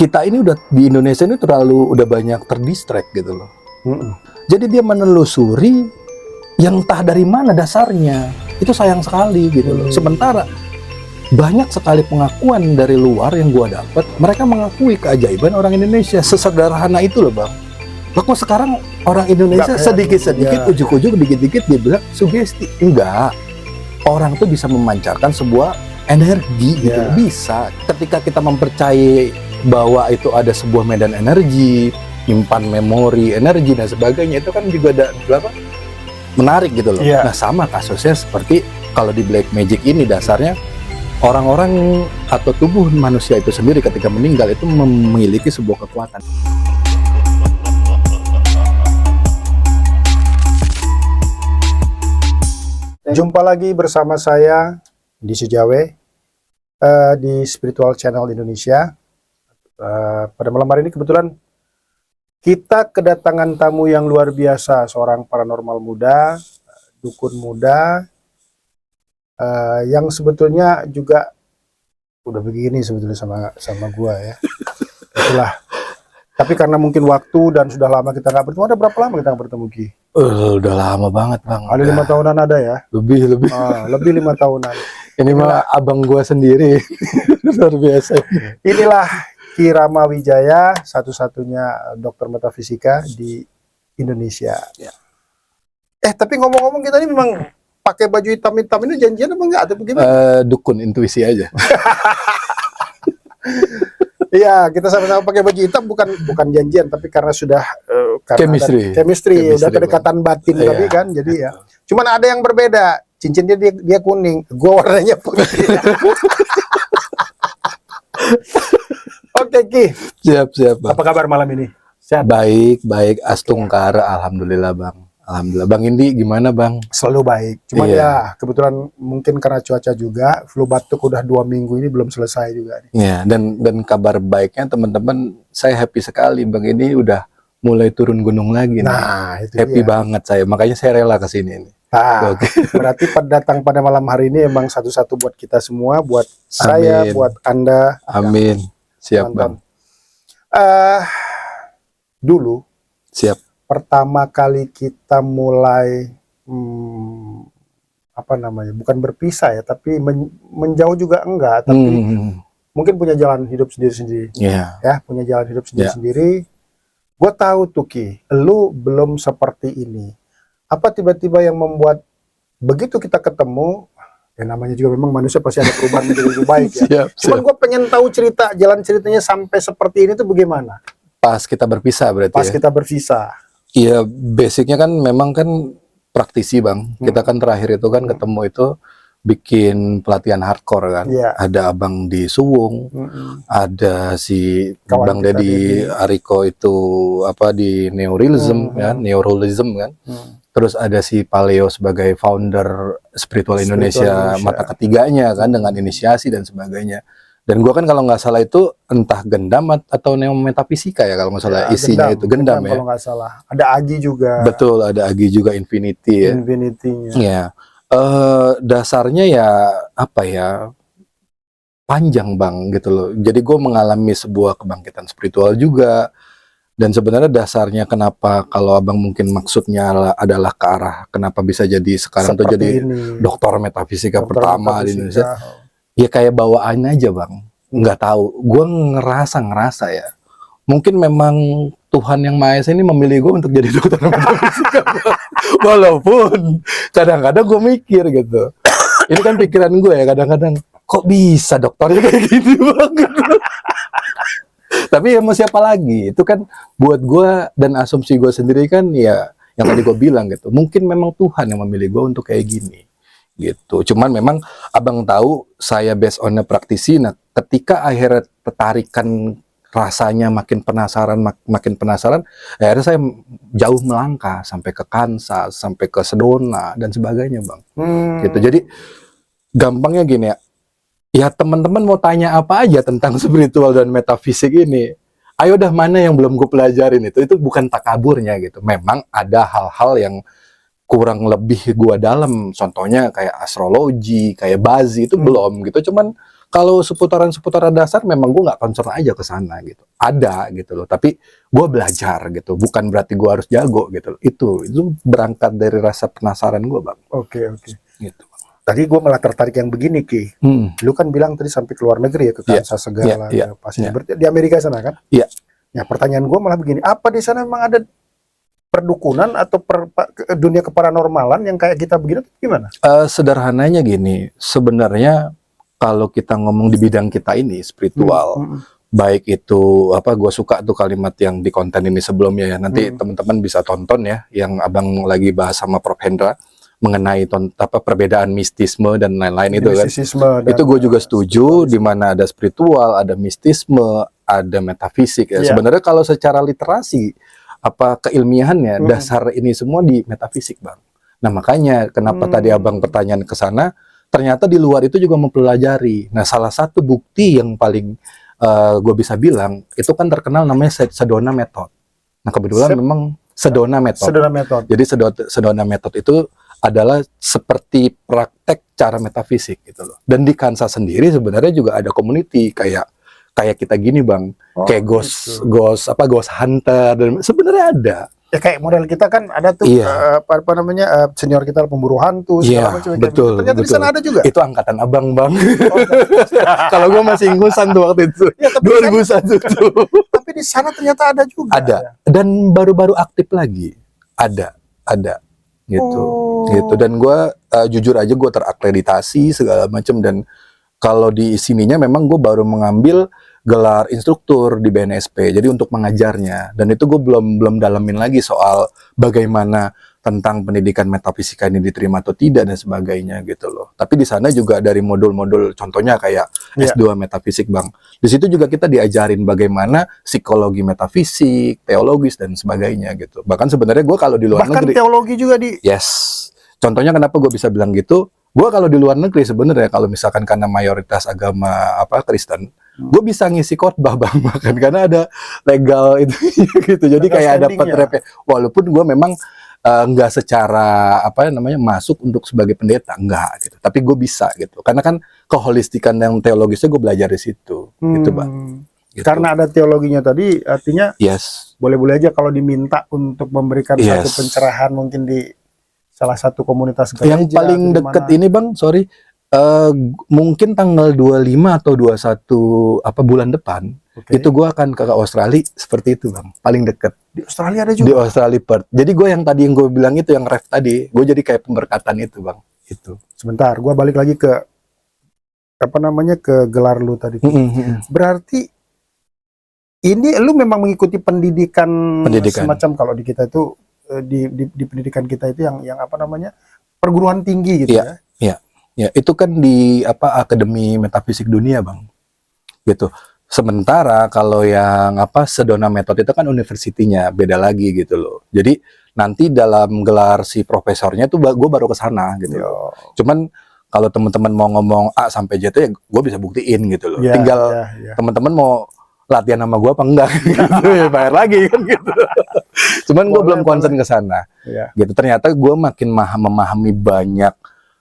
kita ini udah di Indonesia ini udah banyak terdistract gitu loh. Jadi dia menelusuri yang entah dari mana dasarnya. Itu sayang sekali gitu loh. Sementara banyak sekali pengakuan dari luar yang gua dapat, mereka mengakui keajaiban orang Indonesia. Sesederhana itu loh, Bang. Lah kok sekarang orang Indonesia sedikit-sedikit, ujuk-ujuk, dikit-dikit dia bilang sugesti. Enggak. Orang tuh bisa memancarkan sebuah energi gitu. Bisa. Ketika kita mempercayai bahwa itu ada sebuah medan energi, nyimpan memori energi dan sebagainya, itu kan juga ada apa? Menarik gitu loh. Nah, sama kasusnya seperti kalau di black magic ini dasarnya orang-orang atau tubuh manusia itu sendiri ketika meninggal itu memiliki sebuah kekuatan. Jumpa lagi bersama saya di Sujawe di Spiritual Channel Indonesia. Pada malam hari ini kebetulan kita kedatangan tamu yang luar biasa, seorang paranormal muda, dukun muda, yang sebetulnya juga udah begini sebetulnya sama gua ya. Itulah. Tapi karena mungkin waktu dan sudah lama kita nggak bertemu. Ada berapa lama kita nggak bertemu, Ki? Udah lama banget, Bang. Ada 5 tahunan ada ya? Lebih. Lebih 5 tahunan. Ini malah abang gua sendiri. Luar biasa. Inilah Ki Rama Wijaya, satu-satunya dokter metafisika di Indonesia. Tapi ngomong-ngomong, kita ini memang pakai baju hitam-hitam ini janjian apa enggak? Atau bagaimana? Dukun intuisi aja. Iya, kita sama-sama pakai baju hitam bukan janjian, tapi karena sudah karena chemistry, udah kedekatan batin tadi kan, jadi ya. Cuman ada yang berbeda, cincinnya dia kuning, gua warnanya putih. Oke, Ki. Siap, Bang. Apa kabar malam ini? Sehat? Baik, Astungkara, alhamdulillah, Bang. Alhamdulillah. Bang Indi gimana, Bang? Selalu baik. Cuma ya kebetulan mungkin karena cuaca juga, flu batuk udah 2 minggu ini belum selesai juga nih. Ya, dan kabar baiknya teman-teman, saya happy sekali Bang ini udah mulai turun gunung lagi. Nah, itu happy dia. Banget saya. Makanya saya rela ke sini nih. Nah, berarti datang pada malam hari ini emang satu-satu buat kita semua, buat saya, buat Anda. Amin. Siap, Bang. Dulu siap. Pertama kali kita mulai bukan berpisah ya, tapi menjauh juga enggak, tapi mungkin punya jalan hidup sendiri-sendiri. Ya, punya jalan hidup sendiri-sendiri. Gue tahu tuh, Ki, lu belum seperti ini. Apa tiba-tiba yang membuat begitu kita ketemu, ya namanya juga memang manusia pasti ada perubahan menjadi lebih baik ya. Cuman gue pengen tahu jalan ceritanya sampai seperti ini tuh bagaimana? Pas kita berpisah berarti. Pas kita berpisah. Iya, basicnya kan memang kan praktisi, Bang. Kita kan terakhir itu kan ketemu itu bikin pelatihan hardcore kan. Ada Abang di Suwung, ada si Bang Deddy Ariko itu di Neuralism kan. Terus ada si Paleo sebagai founder Spiritual Indonesia mata ketiganya kan, dengan inisiasi dan sebagainya. Dan gua kan kalau nggak salah itu entah Gendam atau Neo Metafisika ya kalau nggak salah isinya itu Gendam ya. Kalau nggak salah. Ada Agi juga. Betul, ada Agi juga Infinity ya. Infinity-nya. Ya. Dasarnya ya panjang, Bang, gitu loh. Jadi gue mengalami sebuah kebangkitan spiritual juga. Dan sebenarnya dasarnya kenapa kalau Abang mungkin maksudnya adalah ke arah kenapa bisa jadi sekarang tuh jadi dokter metafisika pertama di Indonesia. Ya kayak bawaan aja, Bang. Nggak tahu. Gue ngerasa ya. Mungkin memang Tuhan Yang Maha Esa ini memilih gue untuk jadi dokter metafisika. Walaupun kadang-kadang gue mikir gitu. Ini kan pikiran gue ya, kadang-kadang kok bisa dokternya kayak gini, Bang. Tapi ya mau siapa lagi? Itu kan buat gue dan asumsi gue sendiri kan ya yang tadi gue bilang gitu. Mungkin memang Tuhan yang memilih gue untuk kayak gini. Gitu. Cuman memang Abang tahu saya based on a praktisi. Nah, ketika akhirnya tertarikan rasanya makin penasaran, akhirnya saya jauh melangkah sampai ke Kansas, sampai ke Sedona dan sebagainya, Bang. Gitu. Jadi gampangnya gini ya. Ya teman-teman mau tanya apa aja tentang spiritual dan metafisik ini. Ayo dah, mana yang belum gue pelajarin itu bukan takaburnya gitu. Memang ada hal-hal yang kurang lebih gua dalam, contohnya kayak astrologi, kayak bazi itu belum gitu. Cuman Kalau seputaran dasar memang gue nggak concern aja ke sana gitu. Ada gitu loh. Tapi gue belajar gitu. Bukan berarti gue harus jago gitu loh. Itu berangkat dari rasa penasaran gue, Bang. Oke. Gitu. Tadi gue malah tertarik yang begini, Ki. Lu kan bilang tadi sampai ke luar negeri ya, ke Kansas segala, pasti berarti di Amerika sana kan? Iya. Ya, pertanyaan gue malah begini, apa di sana memang ada perdukunan atau dunia keparanormalan yang kayak kita begini, gimana? Sederhananya gini, sebenarnya kalau kita ngomong di bidang kita ini spiritual, baik itu apa, gue suka tuh kalimat yang di konten ini sebelumnya ya. Nanti teman-teman bisa tonton ya, yang abang lagi bahas sama Prof Hendra mengenai perbedaan mistisme dan lain-lain itu kan. Itu gue juga setuju, di mana ada spiritual, ada mistisme, ada metafisik ya. Sebenarnya kalau secara literasi apa keilmiahannya, dasar ini semua di metafisik, Bang. Nah, makanya kenapa tadi abang pertanyaan ke sana, ternyata di luar itu juga mempelajari. Nah, salah satu bukti yang paling gue bisa bilang itu kan terkenal namanya Sedona Method. Nah, kebetulan memang Sedona Method. Jadi Sedona Method itu adalah seperti praktek cara metafisik gitu loh. Dan di Kansas sendiri sebenarnya juga ada community kayak kita gini, Bang. Kayak ghost hunter, dan sebenarnya ada. Ya kayak model kita kan ada tuh apa namanya senior kita pemburu hantu segala macam. Betul. Ternyata di sana ada juga. Itu angkatan abang, Bang. Kalau gue masih ingusan tuh waktu itu. 2001 tuh. Tapi di sana ternyata ada juga. Ada. Dan baru-baru aktif lagi. Ada gitu. Gitu. Dan gue jujur aja gue terakreditasi segala macam, dan kalau di sininya memang gue baru mengambil gelar instruktur di BNSP, jadi untuk mengajarnya. Dan itu gue belum dalamin lagi soal bagaimana tentang pendidikan metafisika ini diterima atau tidak dan sebagainya gitu loh. Tapi di sana juga dari modul-modul, contohnya kayak S2 metafisik, Bang. Di situ juga kita diajarin bagaimana psikologi metafisik, teologis dan sebagainya gitu. Bahkan sebenarnya gue kalau di luar negeri, teologi juga di. Yes. Contohnya kenapa gue bisa bilang gitu? Gue kalau di luar negeri sebenarnya kalau misalkan karena mayoritas agama Kristen, gue bisa ngisi khotbah, Bang, bahkan karena ada legal itu gitu. Jadi kayak dapat rep. Walaupun gue memang nggak secara masuk untuk sebagai pendeta, enggak gitu. Tapi gue bisa gitu. Karena kan keholistikan yang teologisnya gue belajar di situ, gitu, Bang. Gitu. Karena ada teologinya tadi, artinya boleh-boleh aja kalau diminta untuk memberikan satu pencerahan mungkin di salah satu komunitas gereja. Yang paling deket ini, Bang, mungkin tanggal 25 atau 21 bulan depan, itu gue akan ke Australia, seperti itu, Bang. Paling deket. Di Australia ada juga? Di Australia, Perth. Jadi gue yang tadi yang gue bilang itu, yang ref tadi, gue jadi kayak pemberkatan itu, Bang. Itu. Sebentar, gue balik lagi ke ke gelar lu tadi. Berarti ini lu memang mengikuti pendidikan. Semacam kalau di kita itu di pendidikan kita itu yang perguruan tinggi gitu ya. Ya, itu kan di Akademi Metafisik Dunia, Bang. Gitu. Sementara kalau yang Sedona Method itu kan universitinya beda lagi gitu loh. Jadi nanti dalam gelar si profesornya tuh gue baru ke sana gitu loh. Cuman kalau teman-teman mau ngomong A sampai Z ya gue bisa buktiin gitu loh. Tinggal teman-teman mau latihan sama gue apa enggak gitu, ya bayar lagi kan gitu. Cuman gue belum concern ke sana. Gitu. Ternyata gue makin memahami banyak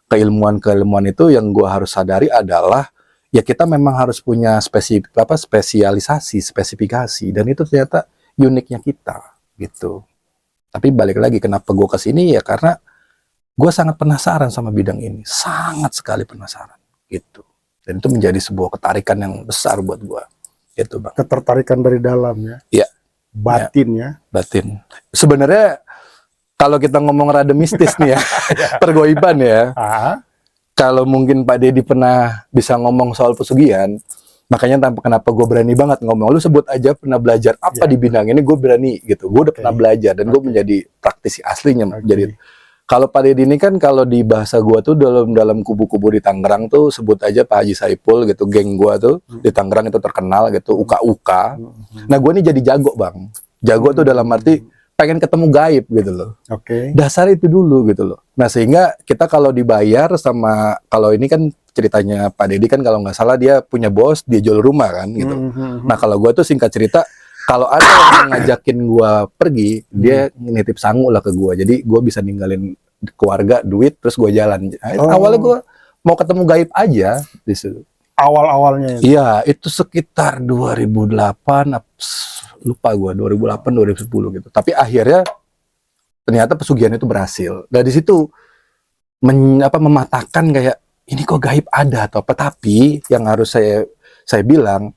keilmuan itu. Yang gue harus sadari adalah ya kita memang harus punya spesialisasi, spesifikasi, dan itu ternyata uniknya kita gitu. Tapi balik lagi kenapa gue kesini ya karena gue sangat penasaran sama bidang ini, sangat sekali penasaran gitu. Dan itu menjadi sebuah ketarikan yang besar buat gue. Itu, Bang. Ketertarikan dari dalam ya. Iya. Batin ya. Batin. Sebenarnya kalau kita ngomong rada mistis nih ya, pergoiban ya. Kalau mungkin Pak Deddy pernah bisa ngomong soal pesugihan, makanya kenapa gue berani banget ngomong. Lu sebut aja pernah belajar apa di bidang ini, gue berani gitu. Gue udah pernah belajar dan gue menjadi praktisi aslinya. Jadi kalau Pak Deddy ini kan kalau di bahasa gue tuh dalam kubu-kubu di Tangerang tuh sebut aja Pak Haji Saipul gitu, geng gue tuh di Tangerang itu terkenal gitu, uka-uka. Nah gue ini jadi jago, Bang. Jago tuh dalam arti pengen ketemu gaib gitu loh. Dasar itu dulu gitu loh. Nah sehingga kita kalau dibayar sama, kalau ini kan ceritanya Pak Deddy kan kalau nggak salah dia punya bos, dia jual rumah kan gitu. Nah kalau gue tuh singkat cerita, kalau ada yang ngajakin gue pergi, dia nitip sangu lah ke gue. Jadi gue bisa ninggalin keluarga, duit, terus gue jalan. Awalnya gue mau ketemu gaib aja di situ. awal-awalnya itu. Iya, itu sekitar 2008, lupa gue, 2008, 2010 gitu. Tapi akhirnya ternyata pesugihan itu berhasil. Dari situ mematahkan kayak ini kok gaib ada atau apa. Tapi yang harus saya bilang,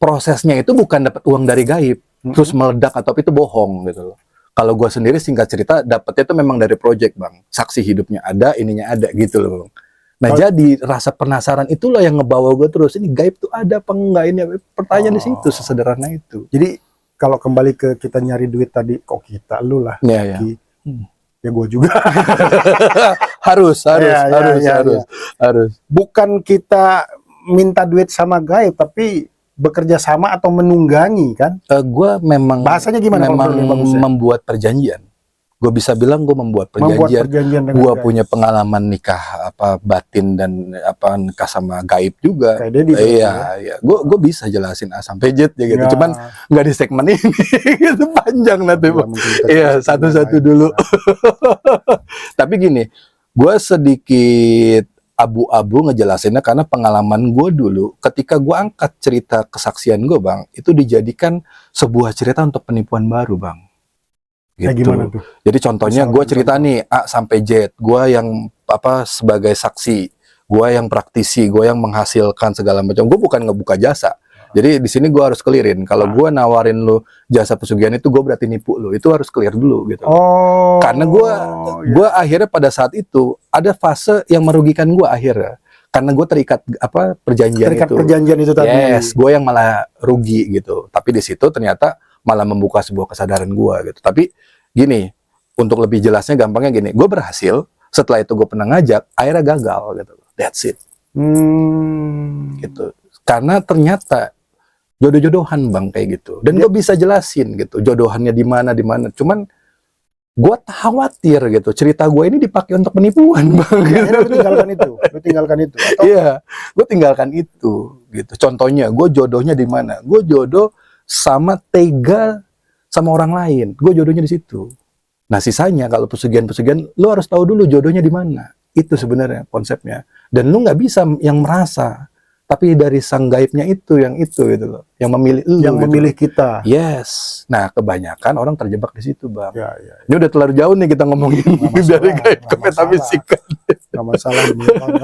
prosesnya itu bukan dapat uang dari gaib, terus meledak atau apa, itu bohong gitu loh. Kalau gue sendiri singkat cerita dapetnya itu memang dari project bang, saksi hidupnya ada, ininya ada gitu loh bang. Nah jadi rasa penasaran itulah yang ngebawa gue terus, ini gaib tuh ada apa enggak, ini pertanyaan di situ, sesederhana itu. Jadi kalau kembali ke kita nyari duit tadi, kok kita lu lah, Ya gue juga. harus. Bukan kita minta duit sama gaib, tapi bekerja sama atau menunggangi kan? Gue memang bahasanya gimana? Memang membuat perjanjian. Gue bisa bilang gue membuat perjanjian. Gue punya pengalaman nikah batin dan nikah sama gaib juga. Iya. Gue bisa jelasin A sampai Z ya gitu. Cuman nggak di segmen ini, itu panjang nanti. Iya, satu-satu dulu. Tapi gini, gue sedikit abu-abu ngejelasinnya karena pengalaman gue dulu ketika gue angkat cerita kesaksian gue bang, itu dijadikan sebuah cerita untuk penipuan baru bang. Gitu. Gimana tuh? Jadi contohnya gue cerita nih A sampai Z, gue yang sebagai saksi, gue yang praktisi, gue yang menghasilkan segala macam. Gue bukan ngebuka jasa. Jadi di sini gue harus clearin. Kalau gue nawarin lu jasa pesugihan itu, gue berarti nipu lu. Itu harus clear dulu gitu. Karena gue akhirnya pada saat itu ada fase yang merugikan gue akhirnya. Karena gue terikat perjanjian itu tadi. Yes, gue yang malah rugi gitu. Tapi di situ ternyata malah membuka sebuah kesadaran gue gitu. Tapi gini, untuk lebih jelasnya gampangnya gini, gue berhasil. Setelah itu gue pernah ngajak, akhirnya gagal gitu. That's it. Gitu. Karena ternyata jodoh-jodohan bang kayak gitu, dan gue bisa jelasin gitu jodohannya di mana. Cuman gue khawatir gitu cerita gue ini dipakai untuk penipuan bang. Lu tinggalkan itu. Iya, gue tinggalkan itu gitu. Contohnya gue jodohnya di mana? Gue jodoh sama tega sama orang lain. Gue jodohnya di situ. Nah sisanya kalau pesugihan lu harus tahu dulu jodohnya di mana. Itu sebenarnya konsepnya. Dan lu nggak bisa yang merasa. Tapi dari sang gaibnya itu gitu loh, yang memilih lu, yang memilih kita. Yes. Nah kebanyakan orang terjebak di situ bang. Ya. Ini udah terlalu jauh nih kita ngomongin dari gaib ke metafisika. Nggak masalah.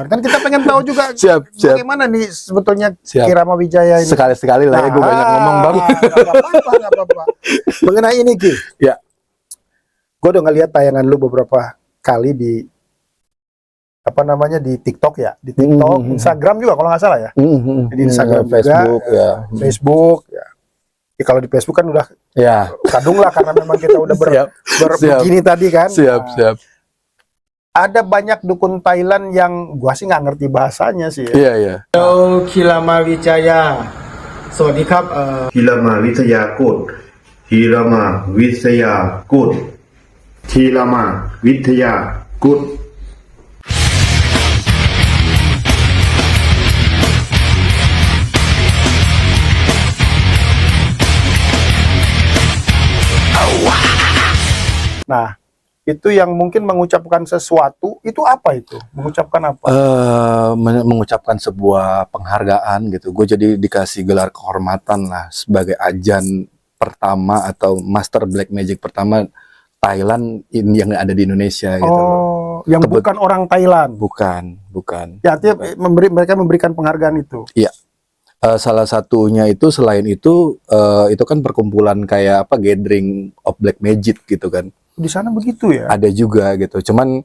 Kan kita pengen tahu juga siap. bagaimana nih sebetulnya Kirama Wijaya ini. Sekali-sekali lah ya gue banyak ngomong bang. Nggak apa-apa. Mengenai ini Ki. Ya. Gue udah ngeliat tayangan lu beberapa kali di di TikTok ya, di TikTok, Instagram juga kalau nggak salah ya, di Instagram Facebook juga, Facebook ya. Kalau di Facebook kan udah kadung lah karena memang kita udah begini tadi kan. Siap. Ada banyak dukun Thailand yang gua sih nggak ngerti bahasanya sih. Iya. Hello Kirama Wijaya, สวัสดีครับ Kirama Wijaya Good Kirama Wijaya Good Kirama Wijaya Good Nah, itu yang mungkin mengucapkan sesuatu, itu apa itu? Mengucapkan apa? Mengucapkan sebuah penghargaan gitu. Gue jadi dikasih gelar kehormatan lah sebagai ajan pertama atau master black magic pertama Thailand yang ada di Indonesia gitu. Yang bukan orang Thailand? Bukan. Ya, artinya mereka memberikan penghargaan itu? Iya. Salah satunya itu selain itu kan perkumpulan kayak gathering of black magic gitu kan. Di sana begitu ya? Ada juga gitu, cuman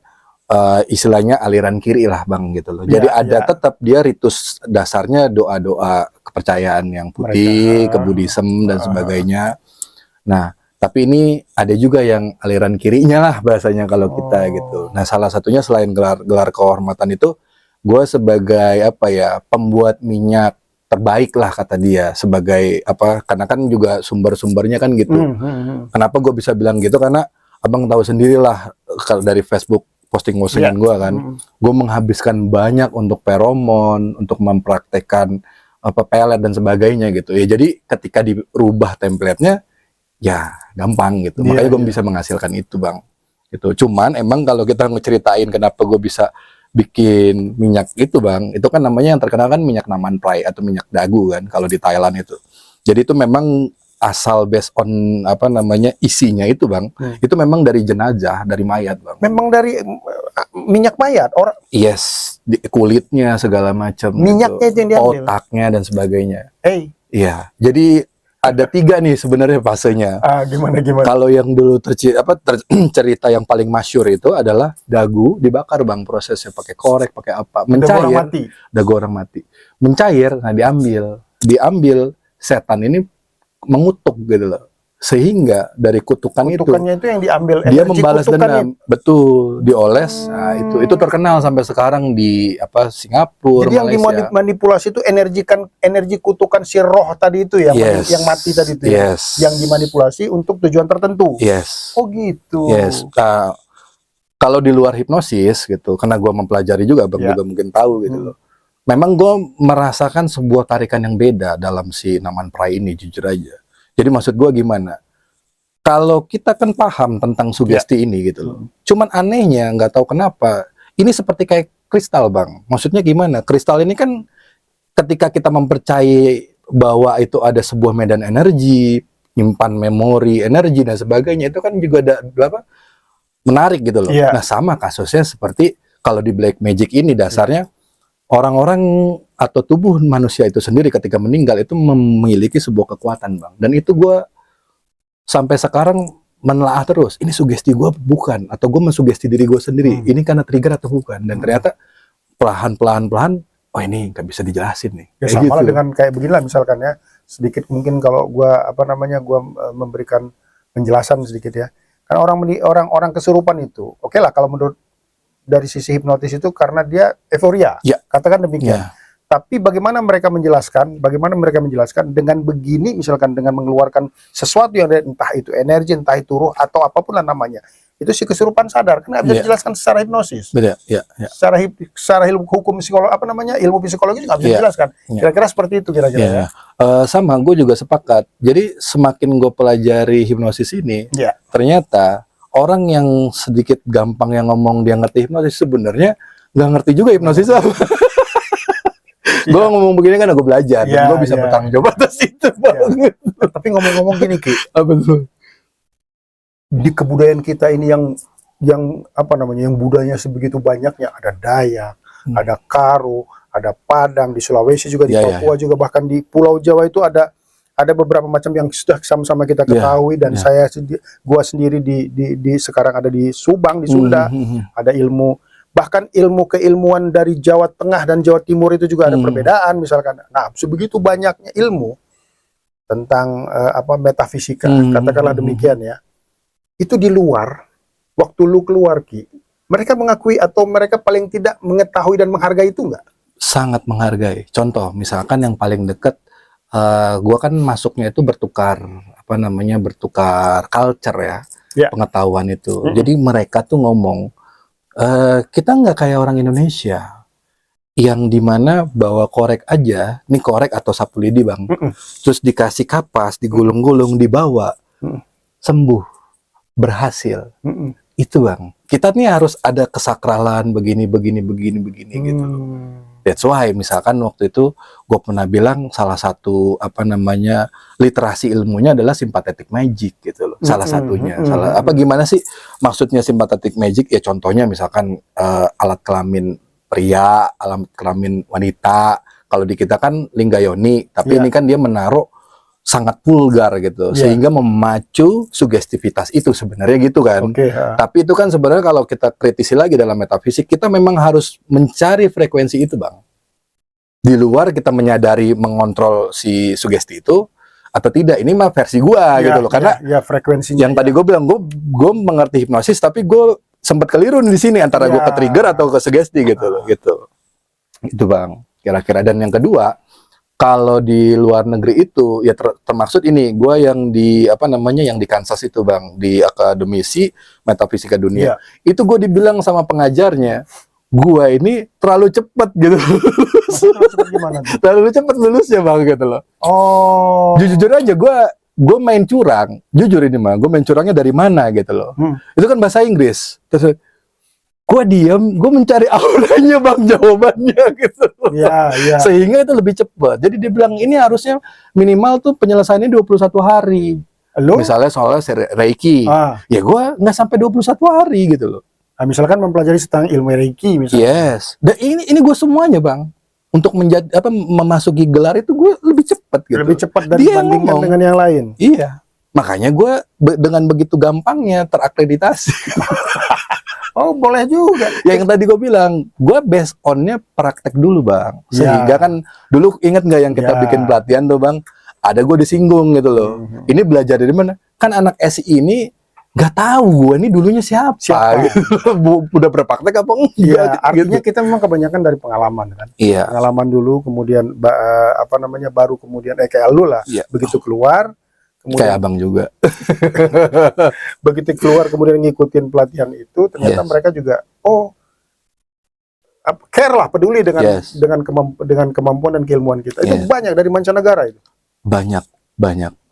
istilahnya aliran kiri lah bang gitu loh. Jadi ada tetap dia ritus dasarnya doa-doa kepercayaan yang putih, ke Buddhism dan sebagainya. Nah, tapi ini ada juga yang aliran kirinya lah bahasanya kalau kita gitu. Nah, salah satunya selain gelar kehormatan itu, gue sebagai pembuat minyak terbaik lah kata dia, sebagai karena kan juga sumber-sumbernya kan gitu. Kenapa gue bisa bilang gitu? Karena abang tahu sendirilah kalau dari Facebook postingan gue kan, gue menghabiskan banyak untuk feromon, untuk mempraktekkan pelet dan sebagainya gitu ya. Jadi ketika dirubah template-nya ya gampang gitu. Makanya gue bisa menghasilkan itu bang. Gitu. Cuman emang kalau kita ngeceritain kenapa gue bisa bikin minyak itu bang, itu kan namanya yang terkenal kan minyak naman prai atau minyak dagu kan kalau di Thailand itu. Jadi itu memang asal based on apa namanya isinya itu bang, itu memang dari jenazah, dari mayat bang. Memang dari minyak mayat orang. Yes, kulitnya segala macam. Minyaknya itu yang diambil. Otaknya dan sebagainya. Iya. Jadi ada 3 nih sebenarnya fasenya. Gimana? Kalau yang dulu cerita yang paling masyhur itu adalah dagu dibakar bang, prosesnya pakai korek, pakai apa, mencair. Dagu orang mati. Mencair, nah diambil setan ini mengutuk gitu loh. Sehingga dari kutukannya itu yang diambil dia membalas dendam, betul, dioles. Nah, itu terkenal sampai sekarang di Singapura, jadi Malaysia. Yang dimanipulasi itu energi kutukan si roh tadi itu yang mati tadi itu yang dimanipulasi untuk tujuan tertentu. Oh gitu. Nah, kalau di luar hipnosis gitu, karena gue mempelajari juga, bang juga mungkin tahu gitu loh. Memang gue merasakan sebuah tarikan yang beda dalam si naman prai ini, jujur aja. Jadi maksud gue gimana? Kalau kita kan paham tentang sugesti ini gitu loh. Cuman anehnya nggak tahu kenapa ini seperti kayak kristal bang. Maksudnya gimana? Kristal ini kan ketika kita mempercayai bahwa itu ada sebuah medan energi, nyimpan memori energi dan sebagainya, itu kan juga ada menarik gitu loh. Nah sama kasusnya seperti kalau di black magic ini dasarnya orang-orang atau tubuh manusia itu sendiri ketika meninggal itu memiliki sebuah kekuatan bang, dan itu gue sampai sekarang menelaah terus, ini sugesti gue bukan, atau gue mensugesti diri gue sendiri, ini karena trigger atau bukan, dan ternyata pelan-pelan, oh ini nggak bisa dijelasin nih. Ya sama lah dengan kayak beginilah misalkan ya, sedikit mungkin kalau gue gue memberikan penjelasan sedikit ya, kan orang kesurupan itu, oke lah kalau menurut dari sisi hipnotis itu karena dia euforia, katakan demikian. Tapi bagaimana mereka menjelaskan dengan begini, misalkan dengan mengeluarkan sesuatu yang entah itu energi, entah itu ruh atau apapun lah namanya, itu si kesurupan sadar, kan nggak bisa dijelaskan secara hipnosis. Secara ilmu hukum psikologi ilmu psikologi nggak bisa dijelaskan. Kira-kira seperti itu kira-kira. Sama, gue juga sepakat. Jadi semakin gue pelajari hipnosis ini, ternyata orang yang sedikit gampang yang ngomong dia ngerti hipnosis sebenarnya nggak ngerti juga hipnosis apa. Gue ngomong begini kan gue belajar, dan gue bisa bertanggung jawab atas itu. Tapi ngomong-ngomong gini Ki, apa tuh? Di kebudayaan kita ini yang budayanya sebegitu banyaknya, ada Dayak, ada Karo, ada Padang, di Sulawesi juga, di Papua juga, bahkan di Pulau Jawa itu ada beberapa macam yang sudah sama-sama kita ketahui, dan gua sendiri di sekarang ada di Subang, di Sunda, ada ilmu, bahkan ilmu keilmuan dari Jawa Tengah dan Jawa Timur itu juga ada perbedaan misalkan. Nah, sebegitu banyaknya ilmu tentang metafisika, katakanlah demikian ya. Itu di luar, waktu lu keluar Ki, mereka mengakui atau mereka paling tidak mengetahui dan menghargai itu enggak? Sangat menghargai. Contoh, misalkan yang paling dekat, gua kan masuknya itu bertukar culture ya, pengetahuan itu. Jadi mereka tuh ngomong, kita nggak kayak orang Indonesia yang dimana bawa korek aja, nih korek atau sapu lidi bang, terus dikasih kapas, digulung-gulung, dibawa, sembuh, berhasil. Itu bang, kita nih harus ada kesakralan begini gitu loh. That's why misalkan waktu itu gue pernah bilang salah satu literasi ilmunya adalah sympathetic magic gitu loh. Salah satunya. Gimana sih maksudnya sympathetic magic? Ya contohnya misalkan alat kelamin pria, alat kelamin wanita. Kalau di kita kan lingga yoni, tapi ini kan dia menaruh sangat vulgar gitu, sehingga memacu sugestivitas itu sebenarnya gitu kan. Tapi itu kan sebenarnya kalau kita kritisi lagi dalam metafisik, kita memang harus mencari frekuensi itu bang. Di luar kita menyadari mengontrol si sugesti itu atau tidak, ini mah versi gua gitu loh. Karena frekuensinya yang tadi gue bilang, gue mengerti hipnosis, tapi gue sempat keliru di sini antara gue ke trigger atau ke sugesti gitu loh, gitu. Itu bang, kira-kira. Dan yang kedua, kalau di luar negeri itu ya termaksud ini gue yang di yang di Kansas itu bang, di Akademisi Metafisika Dunia, itu gue dibilang sama pengajarnya, gue ini terlalu cepat gitu. Terlalu cepat lulusnya bang gitu loh. Jujur aja gue main curang, jujur ini mah gue main curangnya dari mana gitu loh. Itu kan bahasa Inggris. Terus gue diem, gue mencari auranya bang, jawabannya gitu. Iya, iya. Sehingga itu lebih cepat. Jadi dia bilang ini harusnya minimal tuh penyelesaiannya 21 hari. Lo? Misalnya soalnya Reiki, ya gue nggak sampai 21 hari gitu loh. Nah, misalkan mempelajari tentang ilmu Reiki misalnya. Yes. Dan ini gue semuanya bang. Untuk menjadi apa memasuki gelar itu gue lebih cepat gitu. Lebih cepat Dia dibandingkan ngomong dengan yang lain. Iya. Makanya gue dengan begitu gampangnya terakreditasi. Oh, boleh juga. Ya yang tadi gue bilang, gue based on-nya praktek dulu bang. Ya. Sehingga kan dulu ingat nggak yang kita Ya. bikin pelatihan tuh bang, ada gue disinggung gitu loh. Ini belajar dari mana? Kan anak SI ini nggak tahu gue ini dulunya siapa. Gitu. Udah berpraktek apa enggak? Iya, artinya gitu. kita memang kebanyakan dari pengalaman kan. Iya. Pengalaman dulu, kemudian baru kemudian kayak lu lah. Iya. Begitu keluar, Kayak kemudian abang juga. begitu keluar kemudian ngikutin pelatihan itu, ternyata Yes. mereka juga care lah, peduli dengan Yes. dengan kemampuan dan keilmuan kita. Itu Yes. banyak dari mancanegara itu. Banyak.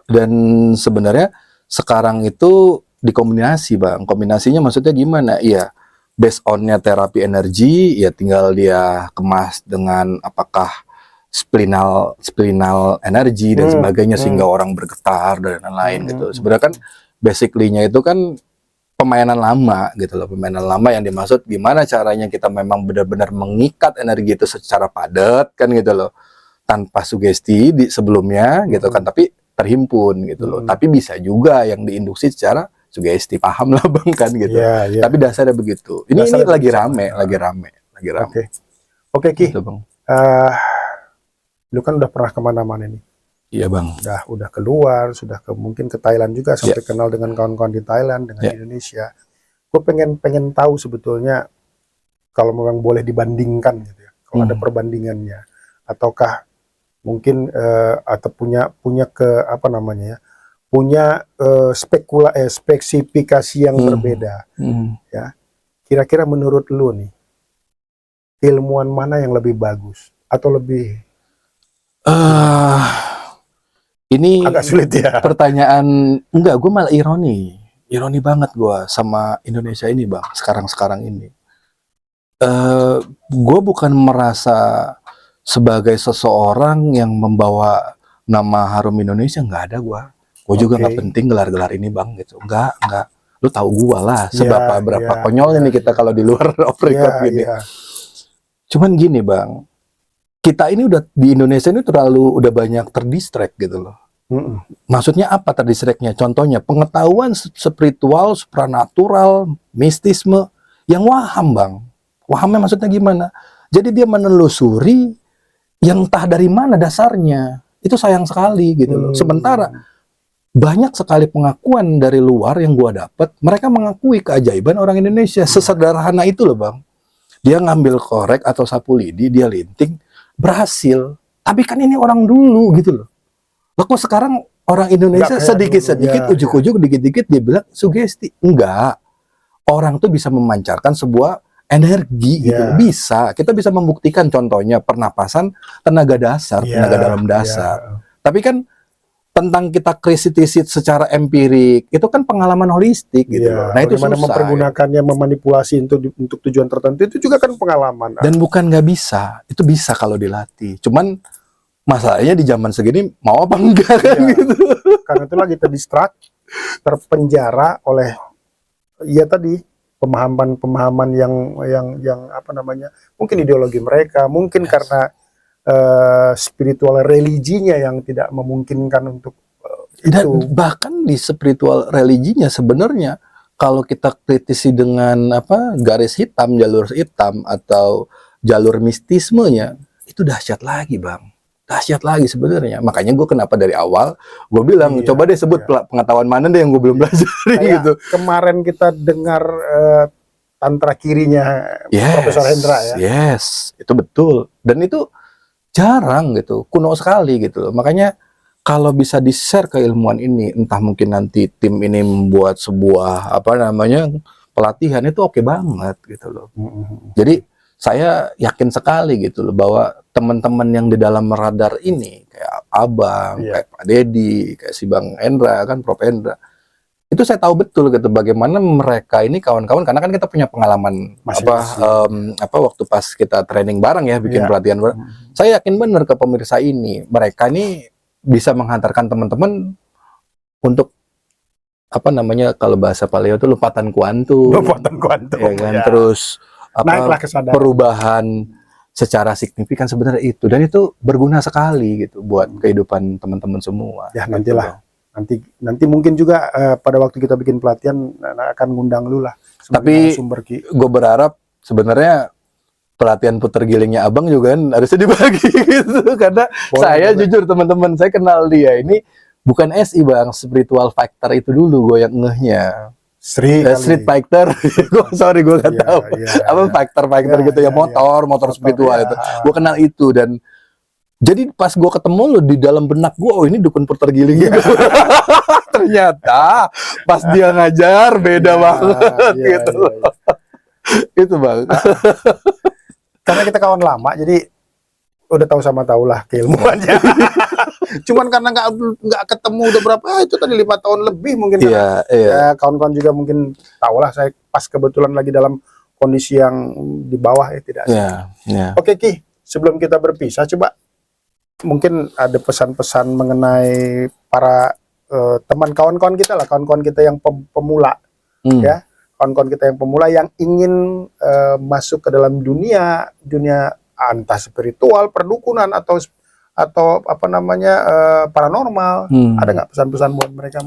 Dan sebenarnya sekarang itu dikombinasi bang. Kombinasinya maksudnya gimana? Iya, based on-nya terapi energi, ya tinggal dia kemas dengan apakah spinal energi dan sebagainya sehingga orang bergetar dan lain-lain gitu. Sebenarnya kan basically-nya itu kan permainan lama gitu loh. Permainan lama yang dimaksud gimana caranya kita memang benar-benar mengikat energi itu secara padat kan gitu loh. Tanpa sugesti di sebelumnya gitu kan, tapi terhimpun gitu loh. Tapi bisa juga yang diinduksi secara sugesti, paham lah bang kan gitu. Iya, iya. Tapi dasarnya begitu. Ini Dasarnya lagi begitu. rame. Oke, Ki. Gitu, bang. Lu kan udah pernah kemana-mana nih. Iya bang. Udah keluar, mungkin ke Thailand juga, sampai kenal dengan kawan-kawan di Thailand, dengan Indonesia. Gue pengen tahu sebetulnya kalau memang boleh dibandingkan gitu ya. Kalau ada perbandingannya, ataukah mungkin atau punya spesifikasi yang berbeda ya. Kira-kira menurut lu nih, ilmuwan mana yang lebih bagus atau lebih Ini agak sulit ya? pertanyaan, enggak, gue malah ironi banget gue sama Indonesia ini bang, sekarang ini. Gue bukan merasa sebagai seseorang yang membawa nama harum Indonesia, nggak ada gue. Gue juga nggak penting gelar-gelar ini bang, gitu. Nggak. Lu tahu gue lah, berapa konyolnya nih kita kalau di luar off record gini. Cuman gini bang, kita ini udah di Indonesia ini udah banyak terdistract gitu loh. Maksudnya apa terdistractnya? Contohnya pengetahuan spiritual, supranatural, mistisme yang waham bang. Wahamnya maksudnya gimana? Jadi dia menelusuri yang entah dari mana dasarnya. Itu sayang sekali gitu loh. Sementara banyak sekali pengakuan dari luar yang gua dapat, mereka mengakui keajaiban orang Indonesia. Sesederhana itu loh bang. Dia ngambil korek atau sapu lidi, dia linting, berhasil. Tapi kan ini orang dulu gitu loh. Kok sekarang orang Indonesia sedikit-sedikit, ujuk-ujuk, dikit-dikit dia bilang sugesti. Enggak. Orang tuh bisa memancarkan sebuah energi gitu. Bisa. Kita bisa membuktikan contohnya pernapasan tenaga dasar, tenaga dalam dasar. Tapi kan tentang kita krisis secara empirik, itu kan pengalaman holistik gitu loh. Nah itu susah. Mempergunakannya, memanipulasi untuk tujuan tertentu itu juga kan pengalaman. Dan bukan nggak bisa, itu bisa kalau dilatih. Cuman masalahnya di zaman segini mau apa enggak kan gitu. Karena itu lagi terpenjara oleh tadi pemahaman yang apa namanya, mungkin ideologi mereka, mungkin karena spiritual religinya yang tidak memungkinkan untuk Dan bahkan di spiritual religinya sebenarnya kalau kita kritisi dengan garis hitam, jalur hitam atau jalur mistismenya, itu dahsyat lagi bang, dahsyat lagi sebenarnya. Makanya gue kenapa dari awal gue bilang coba deh sebut pengetahuan mana deh yang gue belum belajar gitu. Kemarin kita dengar tantra kirinya Profesor Hendra ya. Yes, itu betul. Dan itu jarang gitu, kuno sekali gitu loh. Makanya kalau bisa di-share ke ilmuwan ini, entah mungkin nanti tim ini membuat sebuah pelatihan, itu oke banget gitu loh. Jadi saya yakin sekali gitu loh bahwa teman-teman yang di dalam radar ini kayak Abang, kayak Pak Dedi, kayak si Bang Hendra kan, Prof Hendra, itu saya tahu betul gitu bagaimana mereka ini kawan-kawan, karena kan kita punya pengalaman waktu pas kita training bareng ya, bikin Iya. pelatihan bareng. Saya yakin benar ke pemirsa ini, mereka ini bisa menghantarkan teman-teman untuk apa namanya, kalau bahasa paleo itu lompatan kuantum, Lompatan kuantum, ya kan? ya. Terus Naiklah kesadaran. perubahan secara signifikan sebenarnya itu, dan itu berguna sekali gitu buat kehidupan teman-teman semua. Ya, gitu, nantilah. Bang. Nanti mungkin juga pada waktu kita bikin pelatihan akan ngundang lu lah. Tapi sumber Ki. gue berharap sebenarnya pelatihan puter gilingnya abang juga kan harusnya dibagi gitu, karena saya jujur teman-teman, saya kenal dia ini bukan SI bang, spiritual factor itu dulu gue yang ngehnya. Street fighter, sorry gue nggak tahu apa factor gitu ya, motor spiritual itu, gue kenal itu. Dan jadi pas gue ketemu lo di dalam benak gue, oh ini dukun puter giling gitu. Ternyata pas dia ngajar beda banget gitu. Itu bang. Karena kita kawan lama, jadi udah tahu sama tahu lah keilmuannya. Cuman karena nggak ketemu udah berapa, itu tadi 5 tahun lebih mungkin. Iya. Ya, kawan-kawan juga mungkin tahu lah, saya pas kebetulan lagi dalam kondisi yang di bawah ya, tidak. Iya. Oke Ki, sebelum kita berpisah, coba mungkin ada pesan-pesan mengenai para teman kawan-kawan kita lah, kawan-kawan kita yang pemula, ya, kawan-kawan kita yang pemula yang ingin masuk ke dalam dunia entah spiritual, perdukunan atau apa namanya paranormal. Ada nggak pesan-pesan buat mereka?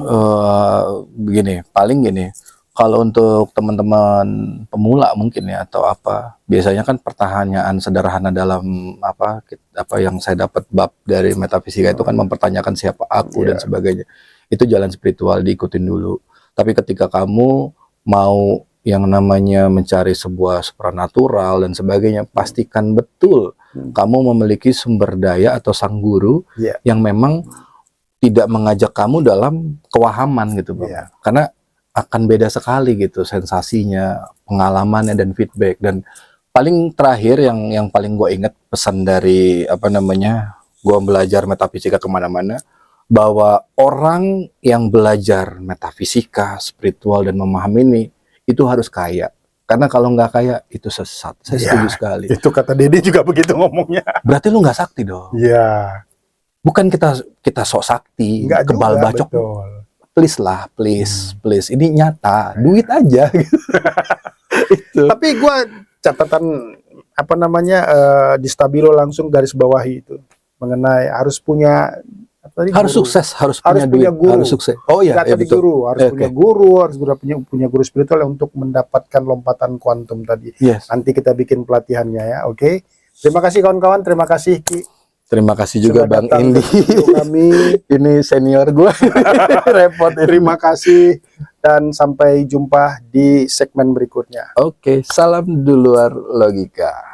Begini, paling gini. Kalau untuk teman-teman pemula mungkin ya, atau apa, biasanya kan pertanyaan sederhana dalam apa yang saya dapat bab dari metafisika itu kan mempertanyakan siapa aku dan sebagainya. Itu jalan spiritual, diikutin dulu. Tapi ketika kamu mau yang namanya mencari sebuah supranatural dan sebagainya, pastikan betul kamu memiliki sumber daya atau sang guru yang memang tidak mengajak kamu dalam kewahaman gitu Bang. Karena akan beda sekali gitu sensasinya, pengalamannya dan feedback. Dan paling terakhir yang paling gue ingat pesan dari apa namanya, gue belajar metafisika kemana-mana, bahwa orang yang belajar metafisika, spiritual dan memahami ini itu harus kaya. Karena kalau nggak kaya itu sesat. Saya setuju sekali. Itu kata Dede juga begitu ngomongnya. Berarti lu nggak sakti dong. Iya. Bukan kita sok sakti, nggak kebal juga, bacok. Betul. Please lah, please. Ini nyata, duit aja. Itu. Tapi gue catatan apa namanya di Stabilo langsung garis bawahi itu mengenai harus punya harus guru. Sukses, harus punya duit, guru. harus sukses. Oh iya, betul. Guru, harus punya guru, harus punya guru spiritual untuk mendapatkan lompatan kuantum tadi. Nanti kita bikin pelatihannya ya, oke. Terima kasih kawan-kawan, terima kasih Ki. Terima kasih juga Bang Indi. Kami ini senior gue. Repot. Terima kasih dan sampai jumpa di segmen berikutnya. Oke, salam di luar logika.